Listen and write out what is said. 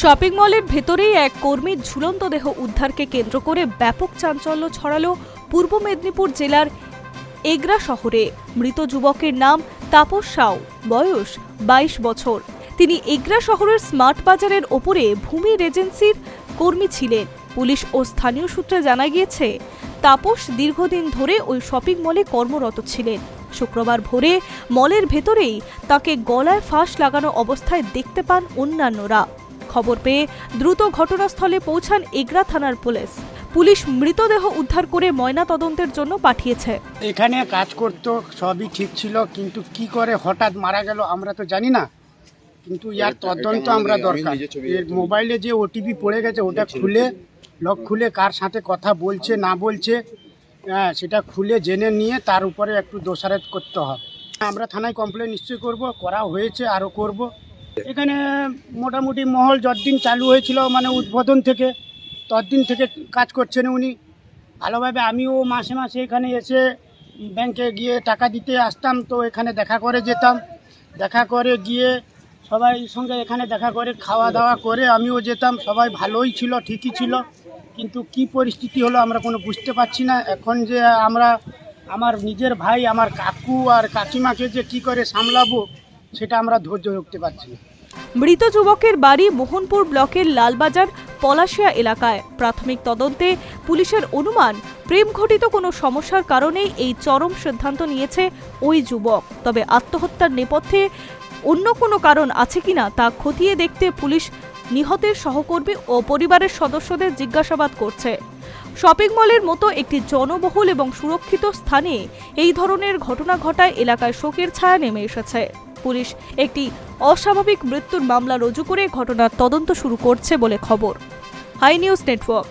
Shopping মলের ভেতরেই এক কর্মীর ঝুলন্ত দেহ উদ্ধারকে কেন্দ্র করে ব্যাপক চাঞ্চল্য ছড়ালো পূর্ব মেদিনীপুর জেলার এগরা শহরে। মৃত যুবকের নাম তাপস সাউ, বয়স 22 বছর। তিনি এগরা শহরের স্মার্ট বাজারের ওপরে ভূমি রেজেন্সির কর্মী ছিলেন। পুলিশ ও স্থানীয় সূত্রে জানা গিয়েছে, তাপস দীর্ঘদিন ধরে ওই শপিং মলে কর্মরত ছিলেন। শুক্রবার ভোরে মলের ভেতরেই তাকে গলায় ফাঁস লাগানো অবস্থায় দেখতে পান অন্যান্যরা। খবর পেয়ে দ্রুত ঘটনাস্থলে পৌঁছান এগরা থানার পুলিশ। পুলিশ মৃতদেহ উদ্ধার করে ময়না তদন্তের জন্য পাঠিয়েছে। এখানে কাজ করতো, সবই ঠিক ছিল, কিন্তু কি করে হঠাৎ মারা গেল আমরা তো জানি না। কিন্তু ইয়ার তদন্ত আমরা দরকার। এর মোবাইলে যে ওটিপি পড়ে গেছে ওটা খুলে লক খুলে কার সাথে কথা বলছে না বলছে সেটা খুলে জেনে নিয়ে তার উপরে একটু দোষারোপ করতে হবে। আমরা থানায় কমপ্লেন নিশ্চয়ই করা হয়েছে, আরও করব। এখানে মোটামুটি মহল যতদিন চালু হয়েছিল, মানে উদ্বোধন থেকে ততদিন থেকে কাজ করছেন উনি ভালোভাবে। আমিও মাসে মাসে এখানে এসে ব্যাংকে গিয়ে টাকা দিতে আসতাম, তো এখানে দেখা করে যেতাম। দেখা করে গিয়ে সবাই সঙ্গে এখানে দেখা করে খাওয়া দাওয়া করে আমিও যেতাম। সবাই ভালোই ছিল, ঠিকই ছিল, কিন্তু কি পরিস্থিতি হলো আমরা কোনো বুঝতে পারছি না। এখন যে আমরা আমার নিজের ভাই, আমার কাকু আর কাকিমাকে যে কি করে সামলাবো সেটা আমরা ধৈর্য রাখতে পারছি না। মৃত যুবকের বাড়ি মোহনপুর ব্লকের লালবাজার পলাশিয়া এলাকায়। প্রাথমিক তদন্তে পুলিশের অনুমান, প্রেম ঘটিত কোনো সমস্যার কারণেই এই চরম সিদ্ধান্ত নিয়েছে ওই যুবক। তবে আত্মহত্যার নেপথ্যে অন্য কোনো কারণ আছে কিনা তা খতিয়ে দেখতে পুলিশ নিহতের সহকর্মী ও পরিবারের সদস্যদের জিজ্ঞাসাবাদ করছে। শপিং মলের মতো একটি জনবহুল এবং সুরক্ষিত স্থানে এই ধরনের ঘটনা ঘটায় এলাকায় শোকের ছায়া নেমে এসেছে। পুলিশ একটি অস্বাভাবিক মৃত্যুর মামলা রুজু করে ঘটনার তদন্ত শুরু করছে বলে খবর। Hi news network.